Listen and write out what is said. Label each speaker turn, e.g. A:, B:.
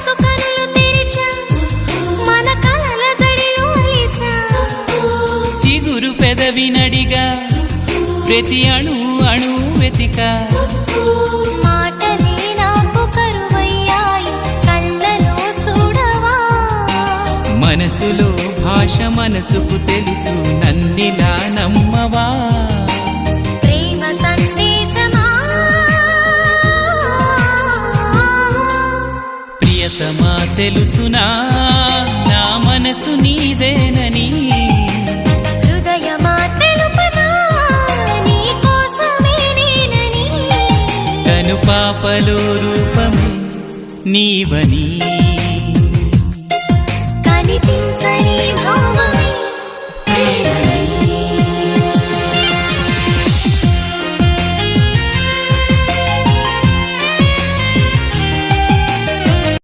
A: మనసు కనులు తెరిచా మన కలల జడిలో అలిసా
B: చిగురు పెదవి నడిగా ప్రతి అణు అణు వెతికా
A: మాటలే నాకు కరువయ్యాయి కళ్ళలో చూడవా
B: మనసులో భాష మనసుకు తెలుసు నన్నిలా నమ్మవా
A: ప్రేమ సందేశమా
B: ప్రియతమా తెలుసునా నా మనసు నీదేనని
A: హృదయమా తెలుపనా నీ కోసమే నేనని
B: కను పాపలో రూపమే నీవని
A: కనిపించ